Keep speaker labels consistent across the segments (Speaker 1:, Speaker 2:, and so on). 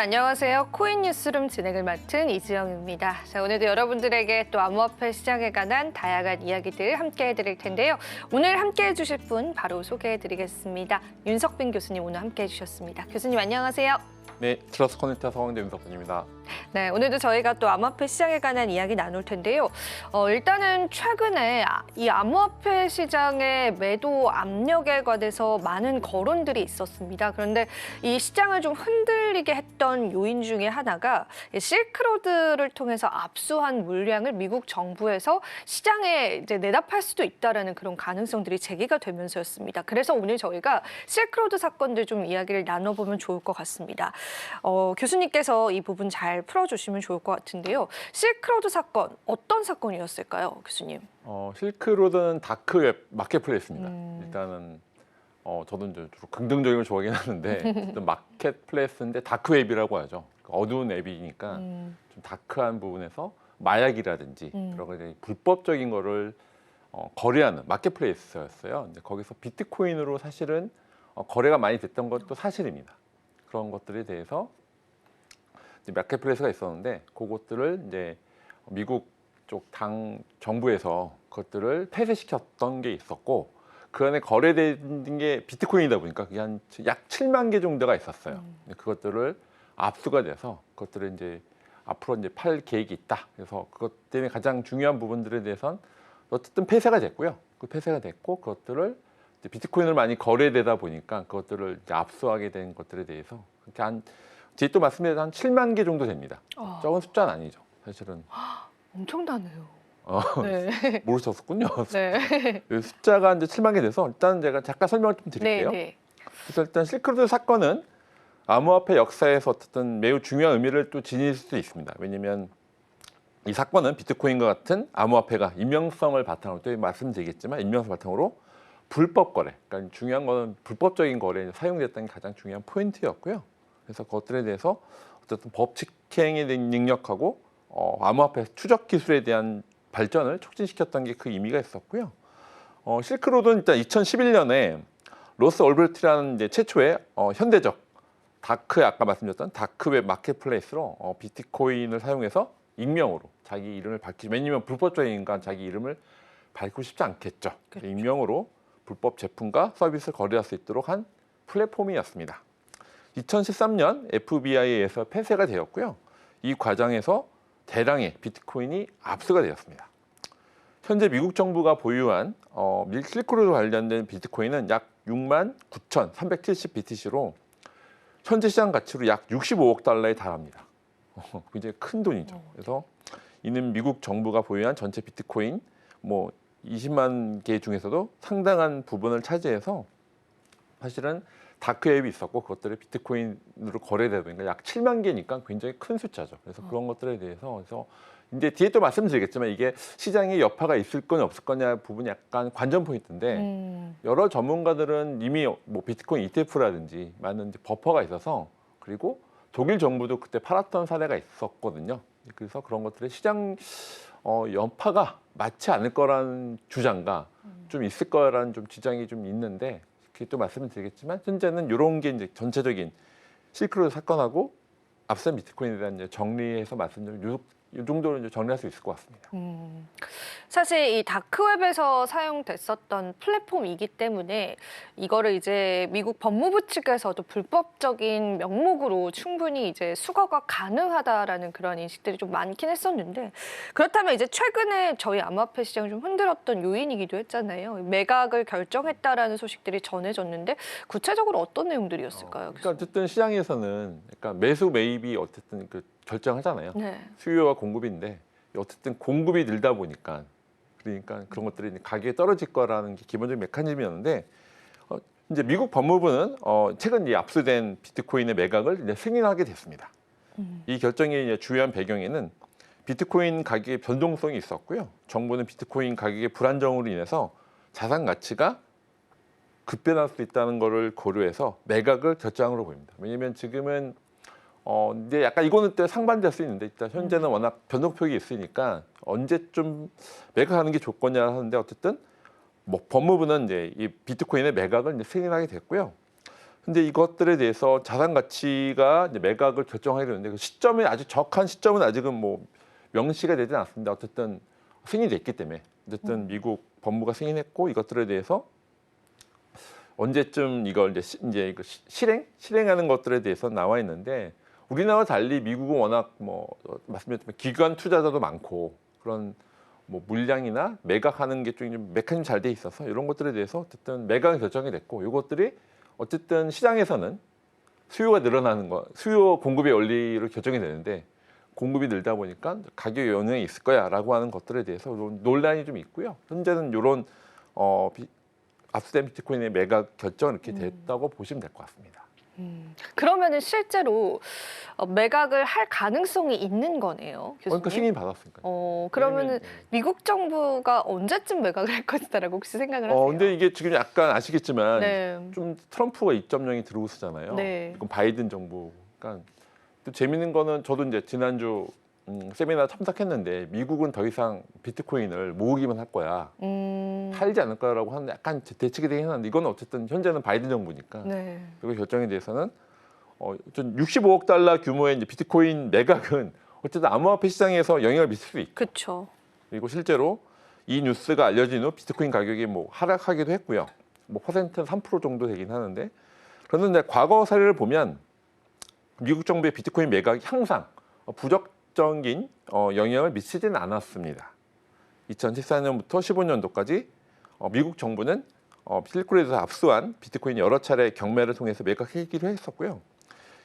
Speaker 1: 안녕하세요. 코인 뉴스룸 진행을 맡은 이지영입니다. 자, 오늘도 여러분들에게 또 암호화폐 시장에 관한 다양한 이야기들 함께 해드릴 텐데요. 오늘 함께 해주실 분 바로 소개해드리겠습니다. 윤석빈 교수님 오늘 함께 해주셨습니다. 교수님 안녕하세요.
Speaker 2: 네, 트러스트 커넥터 서강대 윤석빈입니다.
Speaker 1: 네, 오늘도 저희가 또 암호화폐 시장에 관한 이야기 나눌 텐데요. 일단은 최근에 이 암호화폐 시장의 매도 압력에 관해서 많은 거론들이 있었습니다. 그런데 이 시장을 좀 흔들리게 했던 요인 중에 하나가 실크로드를 통해서 압수한 물량을 미국 정부에서 시장에 이제 내다팔 수도 있다라는 그런 가능성들이 제기가 되면서였습니다. 그래서 오늘 저희가 실크로드 사건들 좀 이야기를 나눠보면 좋을 것 같습니다. 교수님께서 이 부분 잘 풀어주시면 좋을 것 같은데요. 실크로드 사건 어떤 사건이었을까요, 교수님?
Speaker 2: 실크로드는 다크웹 마켓플레이스입니다. 일단은 저도 이제 주로 긍정적인 걸 좋아하긴 하는데 마켓플레이스인데 다크웹이라고 하죠. 어두운 앱이니까 좀 다크한 부분에서 마약이라든지 여러 가지 불법적인 거를 거래하는 마켓플레이스였어요. 근데 거기서 비트코인으로 사실은 거래가 많이 됐던 것도 사실입니다. 그런 것들에 대해서 이제 마켓플레이스가 있었는데 그것들을 이제 미국 쪽 당 정부에서 그것들을 폐쇄시켰던 게 있었고 그 안에 거래된 게 비트코인이다 보니까 그게 한 약 7만 개 정도가 있었어요. 그것들을 압수가 돼서 그것들을 이제 앞으로 이제 팔 계획이 있다. 그래서 그것 때문에 가장 중요한 부분들에 대해서는 어쨌든 폐쇄가 됐고요. 그 폐쇄가 됐고 그것들을 이제 비트코인을 많이 거래되다 보니까 그것들을 이제 압수하게 된 것들에 대해서 그렇게 제가 또 말씀드린 한 7만 개 정도 됩니다. 적은 숫자는 아니죠, 사실은.
Speaker 1: 엄청나네요.
Speaker 2: 네. 모르셨었군요.
Speaker 1: 네.
Speaker 2: 숫자가 이제 7만 개 돼서 일단 제가 잠깐 설명을 좀 드릴게요.
Speaker 1: 네.
Speaker 2: 그래서 일단 실크로드 사건은 암호화폐 역사에서 어쨌든 매우 중요한 의미를 또 지닐 수 있습니다. 왜냐하면 이 사건은 비트코인과 같은 암호화폐가 익명성을 바탕으로 또 말씀드리겠지만 익명성 바탕으로 불법 거래, 그러니까 중요한 거는 불법적인 거래에 사용됐다는 게 가장 중요한 포인트였고요. 그래서 그것들에 대해서 어쨌든 법 직행의 능력하고 암호화폐 추적 기술에 대한 발전을 촉진시켰던 게 그 의미가 있었고요. 실크로드는 일단 2011년에 로스 올브리트라는 이제 최초의 현대적 아까 말씀드렸던 다크웹 마켓플레이스로 비트코인을 사용해서 익명으로 자기 이름을 밝히지, 왜냐면 불법적이니까 자기 이름을 밝히고 싶지 않겠죠. 그렇죠. 익명으로 불법 제품과 서비스를 거래할 수 있도록 한 플랫폼이었습니다. 2013년 FBI에 의해서 폐쇄가 되었고요. 이 과정에서 대량의 비트코인이 압수가 되었습니다. 현재 미국 정부가 보유한 실크로드 관련된 비트코인은 약 69,370 BTC로 현재 시장 가치로 약 65억 달러에 달합니다. 굉장히 큰 돈이죠. 그래서 이는 미국 정부가 보유한 전체 비트코인 20만 개 중에서도 상당한 부분을 차지해서 사실은 다크웹이 있었고 그것들이 비트코인으로 거래되다 보니까 약 7만 개니까 굉장히 큰 숫자죠. 그래서 그런 것들에 대해서 이제 뒤에 또 말씀드리겠지만 이게 시장에 여파가 있을 거냐 없을 거냐 부분이 약간 관전 포인트인데 여러 전문가들은 이미 비트코인 ETF라든지 많은 이제 버퍼가 있어서 그리고 독일 정부도 그때 팔았던 사례가 있었거든요. 그래서 그런 것들의 시장 여파가 맞지 않을 거라는 주장과 좀 있을 거라는 좀 지장이 좀 있는데 그게 또 말씀을 드리겠지만 현재는 이런 게 이제 전체적인 실크로드 사건하고 앞선 비트코인에 대한 이제 정리해서 말씀드리면 이 정도로 이제 정리할 수 있을 것 같습니다.
Speaker 1: 사실 이 다크웹에서 사용됐었던 플랫폼이기 때문에 이거를 이제 미국 법무부 측에서도 불법적인 명목으로 충분히 이제 수거가 가능하다라는 그런 인식들이 좀 많긴 했었는데 그렇다면 이제 최근에 저희 암호화폐 시장을 좀 흔들었던 요인이기도 했잖아요. 매각을 결정했다라는 소식들이 전해졌는데 구체적으로 어떤 내용들이었을까요?
Speaker 2: 그러니까 어쨌든 시장에서는 그러니까 매수 매입이 어쨌든 결정하잖아요.
Speaker 1: 네.
Speaker 2: 수요와 공급인데 어쨌든 공급이 늘다 보니까 그러니까 그런 것들이 가격이 떨어질 거라는 게 기본적인 메커니즘이었는데 이제 미국 법무부는 최근 이 압수된 비트코인의 매각을 이제 승인하게 됐습니다. 이 결정의 이제 주요한 배경에는 비트코인 가격의 변동성이 있었고요. 정부는 비트코인 가격의 불안정으로 인해서 자산 가치가 급변할 수 있다는 것을 고려해서 매각을 결정으로 보입니다. 왜냐하면 지금은 근데 약간 이거는 또 상반될 수 있는데 일단 현재는 워낙 변동폭이 있으니까 언제쯤 매각하는 게 좋겠냐 하는데 어쨌든 법무부는 이제 이 비트코인의 매각을 이제 승인하게 됐고요. 근데 이것들에 대해서 자산 가치가 이제 매각을 결정하게 되는데 그 시점이 아주 정확한 시점은 아직은 뭐 명시가 되지 않았습니다. 어쨌든 승인이 됐기 때문에 어쨌든 미국 법무가 승인했고 이것들에 대해서 언제쯤 이걸 이제 이거 실행하는 것들에 대해서 나와 있는데 우리나라와 달리 미국은 워낙 뭐 말씀드렸지만 기관 투자자도 많고 그런 뭐 물량이나 매각하는 게 좀 메커니즘 잘 돼 있어서 이런 것들에 대해서 어쨌든 매각 결정이 됐고 이것들이 어쨌든 시장에서는 수요가 늘어나는 거, 수요 공급의 원리로 결정이 되는데 공급이 늘다 보니까 가격 영향이 있을 거야라고 하는 것들에 대해서 이런 논란이 좀 있고요. 현재는 이런 압수된 비트코인의 매각 결정이 이렇게 됐다고 보시면 될 것 같습니다.
Speaker 1: 그러면은 실제로 매각을 할 가능성이 있는 거네요, 교수님.
Speaker 2: 그러니까 승인 받았으니까.
Speaker 1: 그러면은 미국 정부가 언제쯤 매각을 할 것이다라고 혹시 생각을 하세요?
Speaker 2: 근데 이게 지금 약간 아시겠지만
Speaker 1: 네.
Speaker 2: 좀 트럼프가 2.0이 들어오고 있잖아요.
Speaker 1: 네.
Speaker 2: 이건 바이든 정부. 그러니까 또 재밌는 거는 저도 이제 지난주 세미나 참석했는데 미국은 더 이상 비트코인을 모으기만 할 거야. 팔지 않을 거라고 하는 약간 대책이 되긴 하는데 이건 어쨌든 현재는 바이든 정부니까
Speaker 1: 네.
Speaker 2: 그리고 결정에 대해서는 65억 달러 규모의 이제 비트코인 매각은 어쨌든 암호화폐 시장에서 영향을 미칠 수 있고
Speaker 1: 그렇죠.
Speaker 2: 그리고 실제로 이 뉴스가 알려진 후 비트코인 가격이 뭐 하락하기도 했고요. 뭐 퍼센트는 3% 정도 되긴 하는데 그런데 과거 사례를 보면 미국 정부의 비트코인 매각이 항상 부정적인 영향을 미치지는 않았습니다. 2014년부터 15년도까지 미국 정부는 실크로드에서 압수한 비트코인 여러 차례 경매를 통해서 매각하기로 했었고요.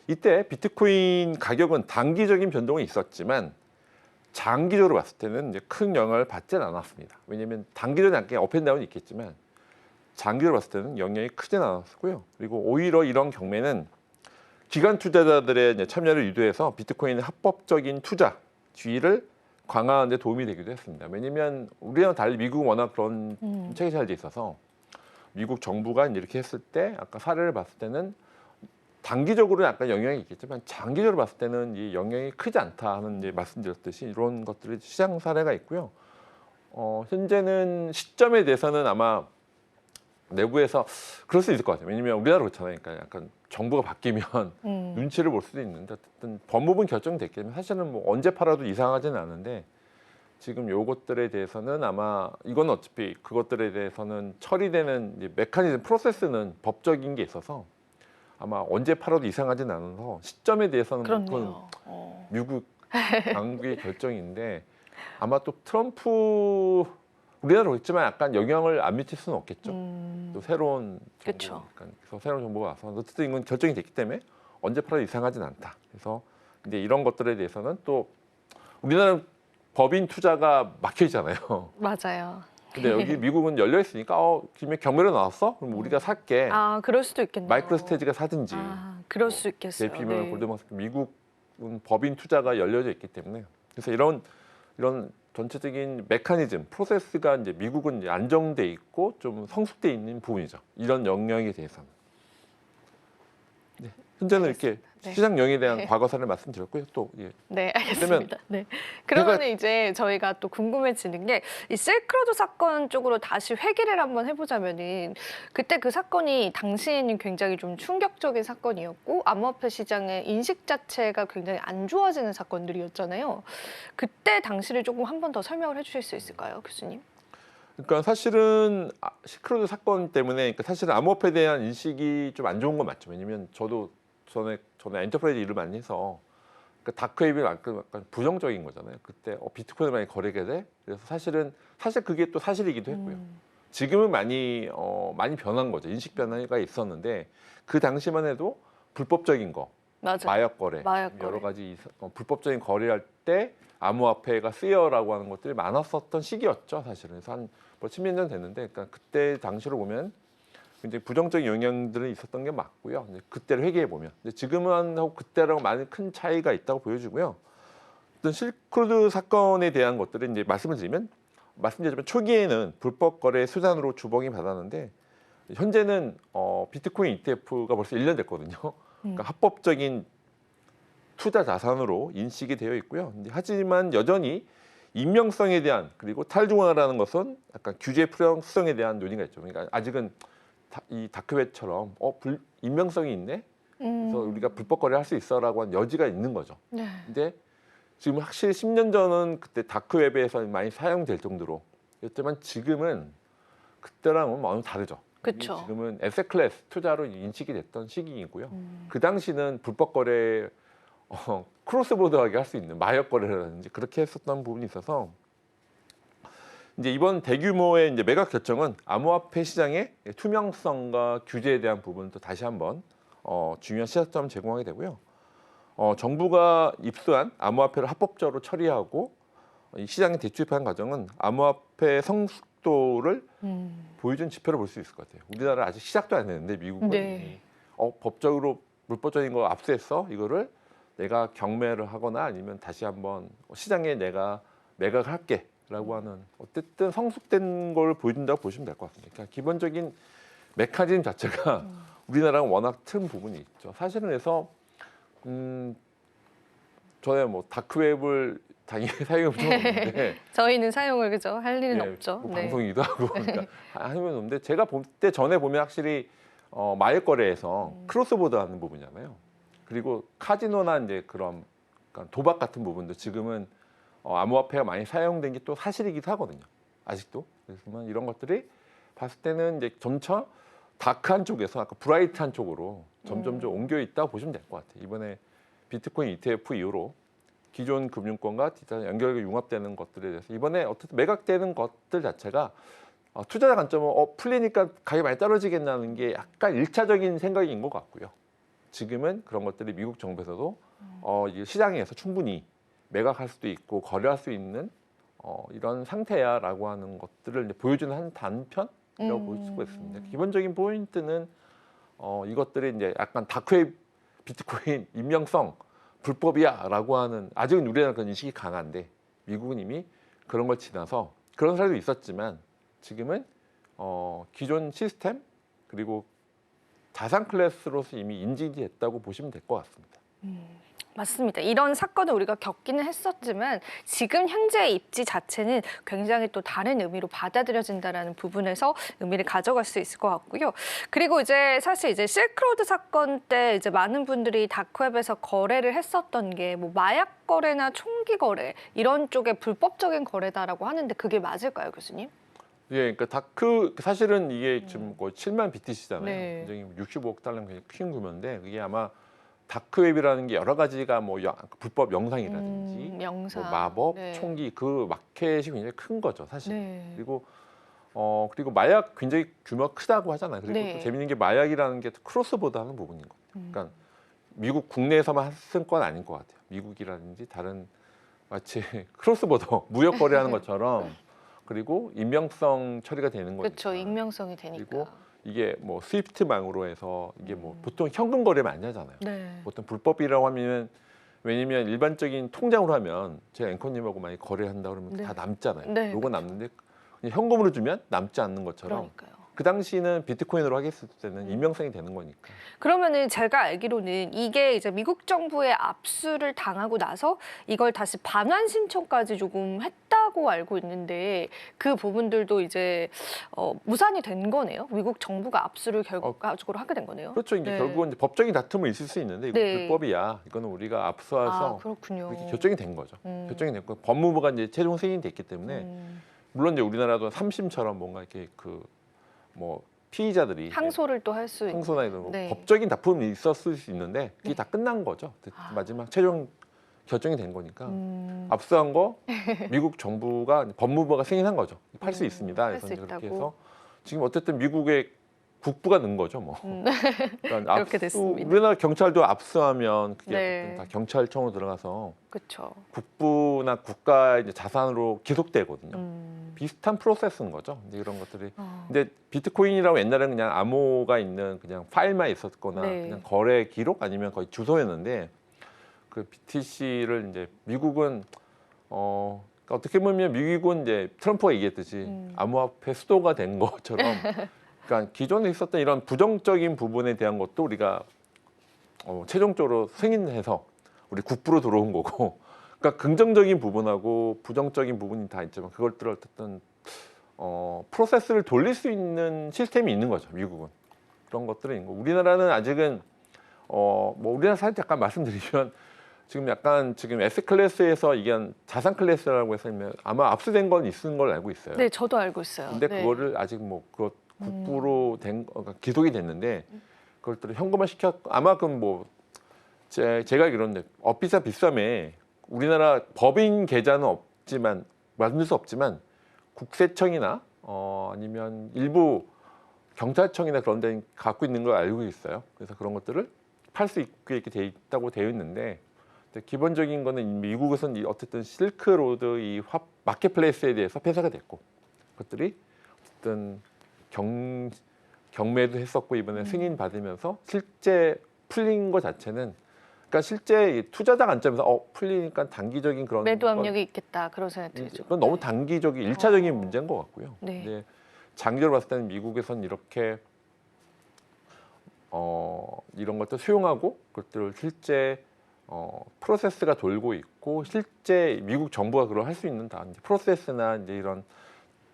Speaker 2: 이때 비트코인 가격은 단기적인 변동이 있었지만 장기적으로 봤을 때는 이제 큰 영향을 받지는 않았습니다. 왜냐하면 단기적으로 약간 업앤다운이 있겠지만 장기적으로 봤을 때는 영향이 크지는 않았고요. 그리고 오히려 이런 경매는 기관 투자자들의 이제 참여를 유도해서 비트코인의 합법적인 투자 지위를 강화하는 데 도움이 되기도 했습니다. 왜냐하면 우리랑 달리 미국은 워낙 그런 책이 잘 돼 있어서 미국 정부가 이렇게 했을 때 아까 사례를 봤을 때는 단기적으로 약간 영향이 있겠지만 장기적으로 봤을 때는 이 영향이 크지 않다 하는 이제 말씀드렸듯이 이런 것들이 시장 사례가 있고요. 현재는 시점에 대해서는 아마 내부에서 그럴 수 있을 것 같아요. 왜냐하면 우리나라 그렇잖아요. 그러니까 약간 정부가 바뀌면 눈치를 볼 수도 있는데 어쨌든 법무부는 결정됐기 때문에 사실은 뭐 언제 팔아도 이상하지는 않은데 지금 요것들에 대해서는 아마 이건 어차피 그것들에 대해서는 처리되는 이제 메커니즘 프로세스는 법적인 게 있어서 아마 언제 팔아도 이상하지는 않아서 시점에 대해서는
Speaker 1: 그렇네요.
Speaker 2: 미국 당국의 결정인데 아마 또 트럼프 우리나라로 있지만 약간 영향을 안 미칠 수는 없겠죠. 또 새로운
Speaker 1: 그쵸.
Speaker 2: 정부니까. 그래서 새로운 정부가 와서 어쨌든 이건 결정이 됐기 때문에 언제 팔아도 이상하진 않다. 그래서 근데 이런 것들에 대해서는 또 우리나라 법인 투자가 막혀 있잖아요.
Speaker 1: 맞아요.
Speaker 2: 근데 여기 미국은 열려 있으니까 김에 경매로 나왔어? 그럼 우리가 살게.
Speaker 1: 아, 그럴 수도 있겠네요.
Speaker 2: 마이크로스테이지가 사든지.
Speaker 1: 그럴 수 있겠어요.
Speaker 2: JP모건
Speaker 1: 네.
Speaker 2: 골드만삭스 미국은 법인 투자가 열려져 있기 때문에 그래서 이런 전체적인 메커니즘, 프로세스가 이제 미국은 이제 안정돼 있고 좀 성숙돼 있는 부분이죠. 이런 영역에 대해서는. 네, 현재는 이렇게
Speaker 1: 네.
Speaker 2: 시장 영역에 대한
Speaker 1: 네.
Speaker 2: 과거 사례를 말씀드렸고요. 또 예.
Speaker 1: 네, 알겠습니다. 네. 그러면 이제 저희가 또 궁금해지는 게 이 실크로드 사건 쪽으로 다시 회귀를 한번 해보자면은 그때 그 사건이 당시에는 굉장히 좀 충격적인 사건이었고 암호화폐 시장의 인식 자체가 굉장히 안 좋아지는 사건들이었잖아요. 그때 당시를 조금 한 번 더 설명을 해주실 수 있을까요, 교수님?
Speaker 2: 그러니까 사실은 실크로드 사건 때문에 그러니까 사실은 암호화폐에 대한 인식이 좀 안 좋은 건 맞죠. 왜냐면 저도 전에 엔터프라이즈 일을 많이 해서 그러니까 다크웹이 약간 부정적인 거잖아요. 그때 비트코인을 많이 거래게 돼. 그래서 사실 그게 또 사실이기도 했고요. 지금은 많이 변한 거죠. 인식 변화가 있었는데 그 당시만 해도 불법적인 거,
Speaker 1: 맞아요.
Speaker 2: 마약 거래, 여러 가지 불법적인 거래할 때 암호화폐가 쓰여라고 하는 것들이 많았었던 시기였죠. 사실은 그래서 한 뭐 10년 전 됐는데, 그러니까 그때 당시로 보면 굉장히 부정적인 영향들은 있었던 게 맞고요. 이제 그때를 회귀해 보면, 근데 지금은 하고 그때랑 많이 큰 차이가 있다고 보여지고요. 어떤 실크로드 사건에 대한 것들은 이제 말씀드리자면 초기에는 불법 거래 수단으로 주목이 받았는데 현재는 비트코인 ETF가 벌써 1년 됐거든요. 그러니까 합법적인 투자 자산으로 인식이 되어 있고요. 하지만 여전히 익명성에 대한 그리고 탈중앙화라는 것은 약간 규제 불확실성에 대한 논의가 있죠. 그러니까 아직은 이 다크웹처럼 인명성이 있네. 그래서
Speaker 1: 음.
Speaker 2: 우리가 불법 거래할 수 있어라고 하는 여지가 있는 거죠.
Speaker 1: 네.
Speaker 2: 근데 지금 확실히 10년 전은 그때 다크웹에서 많이 사용될 정도로였지만 지금은 그때랑은 많이 다르죠. 이게
Speaker 1: 그쵸.
Speaker 2: 지금은 에셋 클래스 투자로 인식이 됐던 시기이고요. 그 당시는 불법 거래 크로스보더하게 할 수 있는 마약 거래라든지 그렇게 했었던 부분이 있어서 이제 이번 대규모의 이제 매각 결정은 암호화폐 시장의 투명성과 규제에 대한 부분도 다시 한번 중요한 시사점을 제공하게 되고요. 정부가 입수한 암호화폐를 합법적으로 처리하고 이 시장에 대출입하는 과정은 암호화폐 성숙도를 보여준 지표를 볼 수 있을 것 같아요. 우리나라 아직 시작도 안 했는데 미국은
Speaker 1: 네.
Speaker 2: 법적으로 불법적인 거 압수했어 이거를 내가 경매를 하거나 아니면 다시 한번 시장에 내가 매각을 할게라고 하는 어쨌든 성숙된 걸 보여준다고 보시면 될 것 같습니다. 그러니까 기본적인 메커니즘 자체가 우리나라랑 워낙 튼 부분이 있죠. 사실은 그래서 저는 뭐 다크웹을 당연히 사용해 본 적은 없는데
Speaker 1: 저희는 사용을 그죠 할 일은
Speaker 2: 예,
Speaker 1: 없죠.
Speaker 2: 뭐
Speaker 1: 네.
Speaker 2: 방송이기도 하고 그러니까 하면 없는데 제가 볼 때 전에 보면 확실히 마약 거래에서 크로스보드 하는 부분이잖아요. 그리고 카지노나 이제 그런 그러니까 도박 같은 부분도 지금은 암호화폐가 많이 사용된 게 또 사실이기도 하거든요. 아직도. 그래서 이런 것들이 봤을 때는 이제 점차 다크한 쪽에서 아까 브라이트한 쪽으로 점점 좀 옮겨 있다고 보시면 될 것 같아요. 이번에 비트코인 ETF 이후로 기존 금융권과 디지털 연결이 융합되는 것들에 대해서 이번에 어떻게 매각되는 것들 자체가 투자자 관점은 풀리니까 가격이 많이 떨어지겠다는 게 약간 일차적인 생각인 것 같고요. 지금은 그런 것들이 미국 정부에서도 이 시장에서 충분히 매각할 수도 있고 거래할 수 있는 이런 상태야라고 하는 것들을 이제 보여주는 한 단편이라고 볼 수가 있습니다. 기본적인 포인트는 이것들이 이제 약간 다크웹 비트코인 임명성 불법이야라고 하는 아직은 우리나라 그런 인식이 강한데 미국은 이미 그런 걸 지나서 그런 사례도 있었지만 지금은 기존 시스템 그리고 자산 클래스로서 이미 인지이 됐다고 보시면 될 것 같습니다.
Speaker 1: 맞습니다. 이런 사건을 우리가 겪기는 했었지만 지금 현재의 입지 자체는 굉장히 또 다른 의미로 받아들여진다라는 부분에서 의미를 가져갈 수 있을 것 같고요. 그리고 이제 사실 이제 실크로드 사건 때 이제 많은 분들이 다크웹에서 거래를 했었던 게 뭐 마약 거래나 총기 거래 이런 쪽의 불법적인 거래다라고 하는데 그게 맞을까요, 교수님?
Speaker 2: 예, 그러니까 사실은 이게 지금 거의 7만 BTC잖아요.
Speaker 1: 네.
Speaker 2: 굉장히 65억 달러면 굉장히 큰 규모인데 그게 아마 다크웹이라는 게 여러 가지가 뭐 불법 영상이라든지
Speaker 1: 영상.
Speaker 2: 뭐 마법,
Speaker 1: 네.
Speaker 2: 총기 그 마켓이 굉장히 큰 거죠, 사실.
Speaker 1: 네.
Speaker 2: 그리고 마약 굉장히 규모가 크다고 하잖아요. 그리고
Speaker 1: 네.
Speaker 2: 또 재밌는 게 마약이라는 게 크로스보드 하는 부분인 거. 그러니까 미국 국내에서만 쓴 건 아닌 것 같아요. 미국이라든지 다른 마치 크로스보더 무역 거래하는 것처럼 그리고 임명성 처리가 되는 거니까.
Speaker 1: 그렇죠. 익명성이 되니까.
Speaker 2: 그리고 이게 뭐 스위프트망으로 해서 이게 뭐 보통 현금 거래 많이 하잖아요.
Speaker 1: 네.
Speaker 2: 보통 불법이라고 하면 왜냐면 일반적인 통장으로 하면 제 앵커님하고 많이 거래한다 그러면
Speaker 1: 네.
Speaker 2: 다 남잖아요.
Speaker 1: 네,
Speaker 2: 요거
Speaker 1: 그쵸.
Speaker 2: 남는데 그냥 현금으로 주면 남지 않는 것처럼
Speaker 1: 그러니까요.
Speaker 2: 그 당시는 비트코인으로 하겠을 때는 임명성이 되는 거니까.
Speaker 1: 그러면은 제가 알기로는 이게 이제 미국 정부의 압수를 당하고 나서 이걸 다시 반환 신청까지 조금 했다고 알고 있는데 그 부분들도 이제 무산이 된 거네요. 미국 정부가 압수를 결과적으로 하게 된 거네요.
Speaker 2: 그렇죠. 이제
Speaker 1: 네.
Speaker 2: 결국은 이제 법적인 다툼은 있을 수 있는데 이거
Speaker 1: 네.
Speaker 2: 불법이야. 이거는 우리가 압수해서
Speaker 1: 그렇군요.
Speaker 2: 이렇게 결정이 된 거죠. 결정이 됐고 법무부가 이제 최종 승인이 됐기 때문에 물론 이제 우리나라도 3심처럼 뭔가 이렇게 뭐 피의자들이
Speaker 1: 항소를 또 할 수 있는.
Speaker 2: 항소나 이런 거
Speaker 1: 네.
Speaker 2: 법적인 다툼이 있었을 수 있는데 그게
Speaker 1: 네.
Speaker 2: 다 끝난 거죠. 마지막 최종 결정이 된 거니까
Speaker 1: 음.
Speaker 2: 압수한 거 미국 정부가 법무부가 승인한 거죠. 팔 수 있습니다.
Speaker 1: 팔수
Speaker 2: 그래서 이제 그렇게
Speaker 1: 있다고.
Speaker 2: 해서 지금 어쨌든 미국의 국부가 는 거죠, 뭐. 그러니까
Speaker 1: 그렇게 됐습니다.
Speaker 2: 우리나라 경찰도 압수하면 그게
Speaker 1: 네.
Speaker 2: 어쨌든 다 경찰청으로 들어가서
Speaker 1: 그렇죠.
Speaker 2: 국부나 국가의 이제 자산으로 기속되거든요. 비슷한 프로세스인 거죠. 이제 이런 것들이. 근데 비트코인이라고 옛날에는 그냥 암호가 있는 그냥 파일만 있었거나
Speaker 1: 네.
Speaker 2: 그냥 거래 기록 아니면 거의 주소였는데 그 BTC를 이제 미국은 그러니까 어떻게 보면 미국은 이제 트럼프가 얘기했듯이 암호화폐 수도가 된 것처럼 그러니까 기존에 있었던 이런 부정적인 부분에 대한 것도 우리가 최종적으로 승인해서 우리 국부로 들어온 거고, 그러니까 긍정적인 부분하고 부정적인 부분이 다 있지만 그것들을 어쨌든 프로세스를 돌릴 수 있는 시스템이 있는 거죠. 미국은 그런 것들은 있고 우리나라는 아직은 뭐 우리나라 사실 잠깐 말씀드리면 지금 S 클래스에서 이게 자산 클래스라고 해서 아마 압수된 건 있는 걸 알고 있어요.
Speaker 1: 네, 저도 알고 있어요.
Speaker 2: 근데
Speaker 1: 네.
Speaker 2: 그거를 아직 뭐 국부로 그러니까 기속이 됐는데 그것들을 현금화 시켰 아마 그럼 뭐 제가 알기로는 업비사 비싸매 우리나라 법인 계좌는 없지만 만들 수 없지만 국세청이나 아니면 일부 경찰청이나 그런 데 갖고 있는 걸 알고 있어요. 그래서 그런 것들을 팔 수 있게 이렇게 돼 있다고 되어 있는데 기본적인 거는 미국에서는 어쨌든 실크로드 이 마켓플레이스에 대해서 폐쇄가 됐고 그것들이 어쨌든 경매도 했었고 이번에 승인 받으면서 실제 풀린 것 자체는 그러니까 실제 투자자 관점에서 풀리니까 단기적인 그런
Speaker 1: 매도 압력이 있겠다 그런 생각이 들죠.
Speaker 2: 그건 너무
Speaker 1: 네.
Speaker 2: 단기적인 일차적인 문제인 것 같고요.
Speaker 1: 네.
Speaker 2: 근데 장기적으로 봤을 때는 미국에서는 이렇게 이런 것들 수용하고 그것들을 실제 프로세스가 돌고 있고 실제 미국 정부가 그걸 할 수 있는 다 이제 프로세스나 이제 이런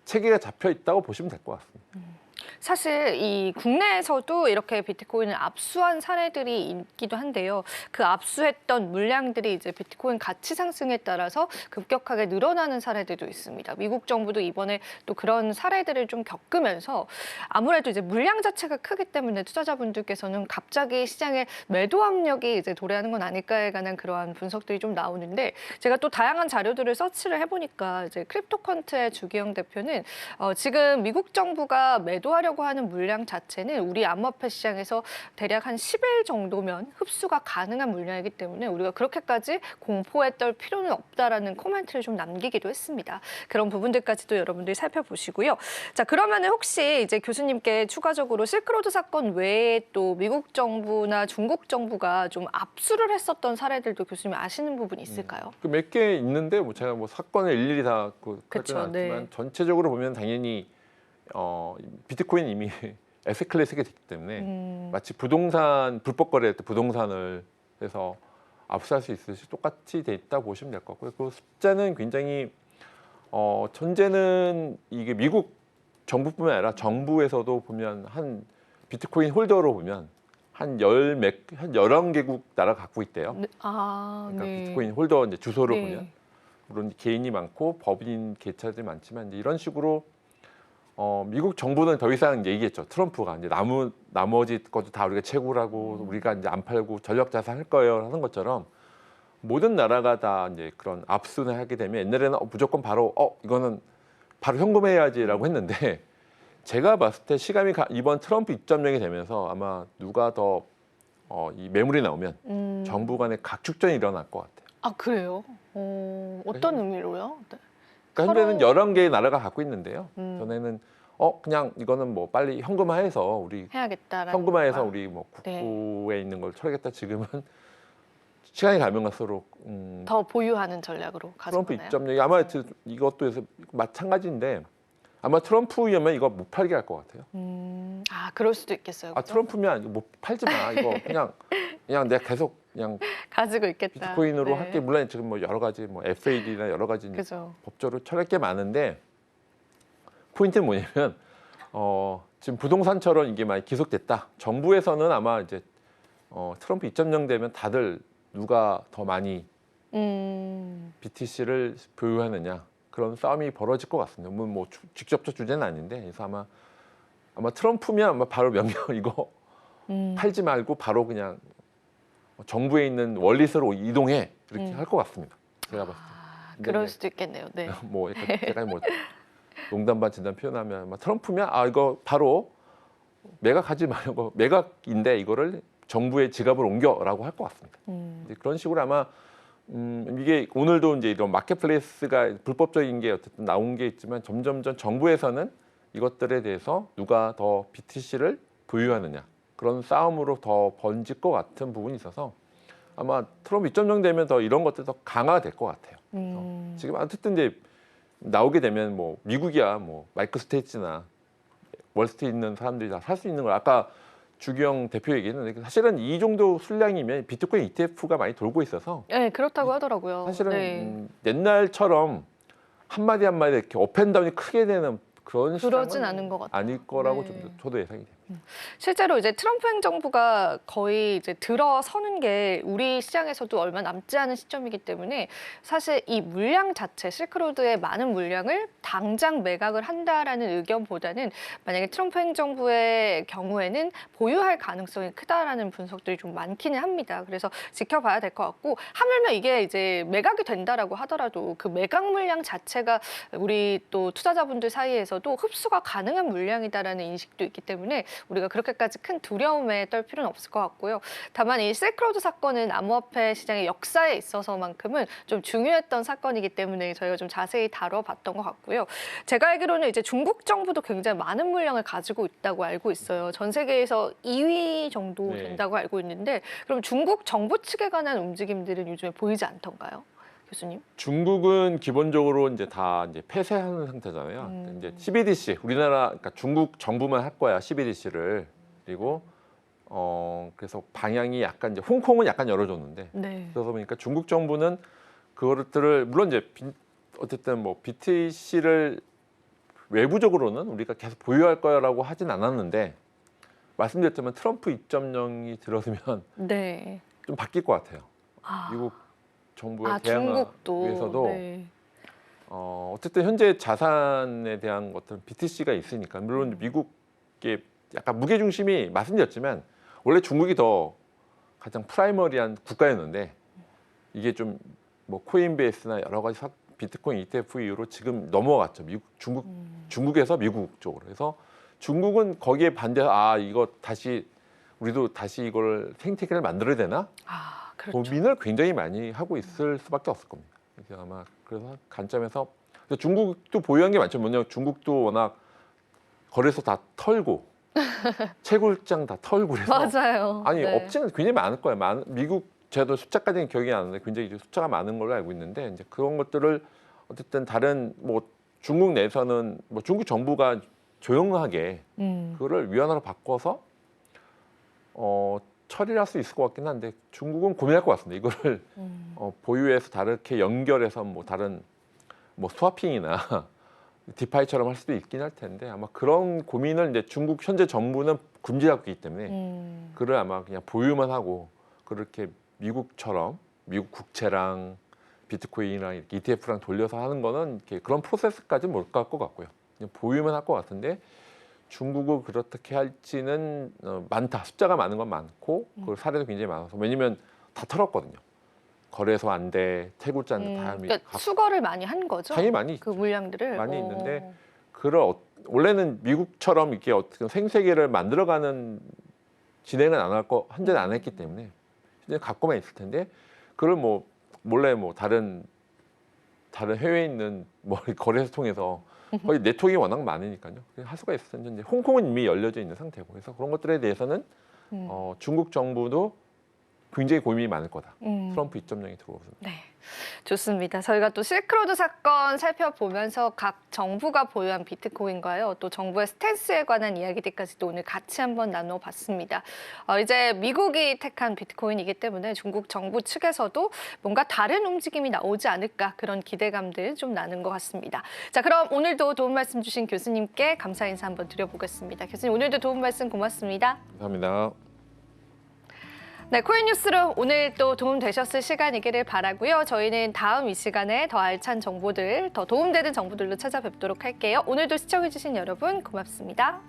Speaker 2: 체계가 잡혀 있다고 보시면 될 것 같습니다.
Speaker 1: 사실 이 국내에서도 이렇게 비트코인을 압수한 사례들이 있기도 한데요. 그 압수했던 물량들이 이제 비트코인 가치 상승에 따라서 급격하게 늘어나는 사례들도 있습니다. 미국 정부도 이번에 또 그런 사례들을 좀 겪으면서 아무래도 이제 물량 자체가 크기 때문에 투자자분들께서는 갑자기 시장에 매도 압력이 이제 도래하는 건 아닐까에 관한 그러한 분석들이 좀 나오는데 제가 또 다양한 자료들을 서치를 해보니까 이제 크립토컨트의 주기영 대표는 지금 미국 정부가 매도하려고 하는 물량 자체는 우리 암호화폐 시장에서 대략 한 10일 정도면 흡수가 가능한 물량이기 때문에 우리가 그렇게까지 공포에 떨 필요는 없다라는 코멘트를 좀 남기기도 했습니다. 그런 부분들까지도 여러분들이 살펴보시고요. 자, 그러면은 혹시 이제 교수님께 추가적으로 실크로드 사건 외에 또 미국 정부나 중국 정부가 좀 압수를 했었던 사례들도 교수님 아시는 부분이 있을까요?
Speaker 2: 몇 개 있는데 뭐 제가 뭐 사건을 일일이 다
Speaker 1: 그쵸,
Speaker 2: 하지는 않지만
Speaker 1: 네.
Speaker 2: 전체적으로 보면 당연히 비트코인 이미 에세 클래스가 됐기 때문에 마치 부동산 불법 거래할 때 부동산을 해서 압수할 수 있듯이 똑같이 돼 있다 보시면 될 것 같고요. 그 숫자는 굉장히 현재는 이게 미국 정부뿐만 아니라 정부에서도 보면 한 비트코인 홀더로 보면 한 11개국 나라 갖고 있대요.
Speaker 1: 네. 아,
Speaker 2: 그러니까
Speaker 1: 네.
Speaker 2: 비트코인 홀더 이제 주소를
Speaker 1: 네.
Speaker 2: 보면 물론 개인이 많고 법인 개체들이 많지만 이제 이런 식으로 미국 정부는 더 이상 이제 얘기했죠. 트럼프가 이제 나머지 것도 다 우리가 채굴하고 우리가 이제 안 팔고 전력 자산 할 거예요 하는 것처럼 모든 나라가 다 이제 그런 압수를 하게 되면 옛날에는 무조건 바로 이거는 바로 현금해야지라고 했는데 제가 봤을 때 시간이 이번 트럼프 입점령이 되면서 아마 누가 더 이 매물이 나오면 정부 간의 각축전이 일어날 것 같아요.
Speaker 1: 아, 그래요? 어떤 의미로요? 네.
Speaker 2: 그러니까 현재는
Speaker 1: 서로-
Speaker 2: 11개의 나라가 갖고 있는데요.
Speaker 1: 음.
Speaker 2: 전에는 그냥 이거는 뭐 빨리 현금화해서 우리
Speaker 1: 해야겠다라는
Speaker 2: 현금화해서
Speaker 1: 거가.
Speaker 2: 우리 뭐
Speaker 1: 네.
Speaker 2: 국부에 있는 걸 처리하겠다. 지금은 시간이 가면 갈수록
Speaker 1: 더 보유하는 전략으로
Speaker 2: 트럼프
Speaker 1: 가져가나요?
Speaker 2: 입점력이 아마 이것도 해서 마찬가지인데 아마 트럼프이면 이거 못 팔게 할 것 같아요.
Speaker 1: 아, 그럴 수도 있겠어요.
Speaker 2: 아
Speaker 1: 그죠?
Speaker 2: 트럼프면 이거 못 팔지 마. 이거 그냥 내가 계속 그냥
Speaker 1: 가지고 있겠다.
Speaker 2: 비트코인으로
Speaker 1: 네.
Speaker 2: 할게. 물론 지금 뭐 여러 가지 뭐 FAD나 여러 가지
Speaker 1: 그죠.
Speaker 2: 법적으로 처리할 게 많은데 포인트는 뭐냐면 지금 부동산처럼 이게 많이 기속됐다. 정부에서는 아마 이제 트럼프 입점령 되면 다들 누가 더 많이 BTC를 보유하느냐 그런 싸움이 벌어질 것 같습니다. 뭐 직접적 주제는 아닌데 그래서 아마 트럼프면 아마 바로 명령 이거 팔지 말고 바로 그냥 정부에 있는 월릿으로 이동해 이렇게 할 것 같습니다. 제가 봤을 때. 근데
Speaker 1: 그럴
Speaker 2: 이제
Speaker 1: 수도 있겠네요. 네.
Speaker 2: 뭐 약간 제가 뭐 농담 반 진담 표현하면 아마 트럼프면 이거 바로 매각하지 말고 매각인데 이거를 정부의 지갑을 옮겨라고 할 것 같습니다. 이제 그런 식으로 아마 이게 오늘도 이제 이런 마켓플레이스가 불법적인 게 어쨌든 나온 게 있지만 점점점 정부에서는 이것들에 대해서 누가 더 BTC를 보유하느냐 그런 싸움으로 더 번질 것 같은 부분이 있어서 아마 트럼프 입점령 되면 더 이런 것들이 더 강화가 될 것 같아요. 지금 어쨌든 이제 나오게 되면 뭐 미국이야 뭐 마이크 스테이츠나 월스트리트에 있는 사람들이 다 살 수 있는 걸 아까 주기영 대표 얘기했는데 사실은 이 정도 수량이면 비트코인 ETF가 많이 돌고 있어서
Speaker 1: 네, 그렇다고 하더라고요.
Speaker 2: 사실은
Speaker 1: 네.
Speaker 2: 옛날처럼 한마디 한마디 이렇게 업앤다운이 크게 되는 그런
Speaker 1: 그러진
Speaker 2: 시장은
Speaker 1: 않은 것 같아요.
Speaker 2: 아닐 거라고
Speaker 1: 네.
Speaker 2: 좀 저도 예상이 됩니다.
Speaker 1: 실제로 이제 트럼프 행정부가 거의 이제 들어서는 게 우리 시장에서도 얼마 남지 않은 시점이기 때문에 사실 이 물량 자체, 실크로드의 많은 물량을 당장 매각을 한다라는 의견보다는 만약에 트럼프 행정부의 경우에는 보유할 가능성이 크다라는 분석들이 좀 많기는 합니다. 그래서 지켜봐야 될 것 같고, 하물며 이게 이제 매각이 된다라고 하더라도 그 매각 물량 자체가 우리 또 투자자분들 사이에서도 흡수가 가능한 물량이다라는 인식도 있기 때문에 우리가 그렇게까지 큰 두려움에 떨 필요는 없을 것 같고요. 다만 이 실크로드 사건은 암호화폐 시장의 역사에 있어서만큼은 좀 중요했던 사건이기 때문에 저희가 좀 자세히 다뤄봤던 것 같고요. 제가 알기로는 이제 중국 정부도 굉장히 많은 물량을 가지고 있다고 알고 있어요. 전 세계에서 2위 정도
Speaker 2: 네.
Speaker 1: 된다고 알고 있는데, 그럼 중국 정부 측에 관한 움직임들은 요즘에 보이지 않던가요, 교수님?
Speaker 2: 중국은 기본적으로 이제 다 이제 폐쇄하는 상태잖아요. 이제 CBDC 우리나라 그러니까 중국 정부만 할 거야 CBDC를. 그리고 그래서 방향이 약간 이제 홍콩은 약간 열어줬는데
Speaker 1: 네.
Speaker 2: 그러다 보니까 중국 정부는 그것들을 물론 이제 어쨌든 뭐 BTC를 외부적으로는 우리가 계속 보유할 거라고 하진 않았는데 말씀드렸지만 트럼프 2.0이 들어서면
Speaker 1: 네.
Speaker 2: 좀 바뀔 것 같아요.
Speaker 1: 아,
Speaker 2: 미국 정부의 대응을
Speaker 1: 중국도.
Speaker 2: 위해서도
Speaker 1: 네.
Speaker 2: 어쨌든 현재 자산에 대한 어떤 BTC가 있으니까 물론 미국의 약간 무게 중심이 말씀드렸지만 원래 중국이 더 가장 프라이머리한 국가였는데 이게 좀 뭐 코인베이스나 여러 가지 비트코인 ETF 이후로 지금 넘어갔죠. 중국에서 미국 쪽으로. 그래서 중국은 거기에 반대해서 이거 다시 우리도 다시 이걸 생태계를 만들어야 되나?
Speaker 1: 아, 그렇죠.
Speaker 2: 고민을 굉장히 많이 하고 있을 수밖에 없을 겁니다. 이게 아마 그래서 관점에서 중국도 보유한 게 많죠. 뭐냐 중국도 워낙 거래소 다 털고 채굴장 다 털고 그래서
Speaker 1: 맞아요.
Speaker 2: 아니
Speaker 1: 네.
Speaker 2: 업체는 굉장히 많을 거예요. 미국 제도 숫자까지는 기억이 안 나는데 굉장히 숫자가 많은 걸로 알고 있는데 이제 그런 것들을 어쨌든 다른 뭐 중국 내에서는 뭐 중국 정부가 조용하게 그거를 위안화로 바꿔서 처리를 할 수 있을 것 같긴 한데 중국은 고민할 것 같습니다. 이거를 보유해서 다르게 연결해서 뭐 다른 뭐 스와핑이나 디파이처럼 할 수도 있긴 할 텐데 아마 그런 고민을 이제 중국 현재 정부는 금지하고 있기 때문에 그를 아마 그냥 보유만 하고 그렇게 미국처럼 미국 국채랑 비트코인이랑 이렇게 ETF랑 돌려서 하는 거는 이렇게 그런 프로세스까지는 못 갈 것 같고요. 그냥 보유만 할 것 같은데 중국은 그렇게 할지는 많다. 숫자가 많은 건 많고 그 사례도 굉장히 많아서 왜냐면 다 털었거든요. 거래소 안 돼, 태굴자 안 돼, 다
Speaker 1: 그러니까 수거를 많이 한 거죠?
Speaker 2: 당연히 많이
Speaker 1: 그 물량들을
Speaker 2: 많이 있는데 원래는 미국처럼 이렇게 어떻게 생태계를 만들어가는 진행은 안 할 거 현재는 안 했기 때문에 현재 갖고만 있을 텐데 그걸 뭐 몰래 뭐 다른 해외에 있는 뭐 거래소 통해서 거의 네트워크가 워낙 많으니까요. 할 수가 있을 텐데 홍콩은 이미 열려져 있는 상태고 그래서 그런 것들에 대해서는 중국 정부도 굉장히 고민이 많을 거다. 트럼프 2.0이 들어오면.
Speaker 1: 네, 좋습니다. 저희가 또 실크로드 사건 살펴보면서 각 정부가 보유한 비트코인과요, 또 정부의 스탠스에 관한 이야기들까지도 오늘 같이 한번 나눠봤습니다. 이제 미국이 택한 비트코인이기 때문에 중국 정부 측에서도 뭔가 다른 움직임이 나오지 않을까 그런 기대감들 좀 나는 것 같습니다. 자, 그럼 오늘도 도움 말씀 주신 교수님께 감사 인사 한번 드려보겠습니다. 교수님 오늘도 도움 말씀 고맙습니다.
Speaker 2: 감사합니다.
Speaker 1: 네, 코인 뉴스로 오늘 또 도움 되셨을 시간이기를 바라고요. 저희는 다음 이 시간에 더 알찬 정보들, 더 도움되는 정보들로 찾아뵙도록 할게요. 오늘도 시청해주신 여러분 고맙습니다.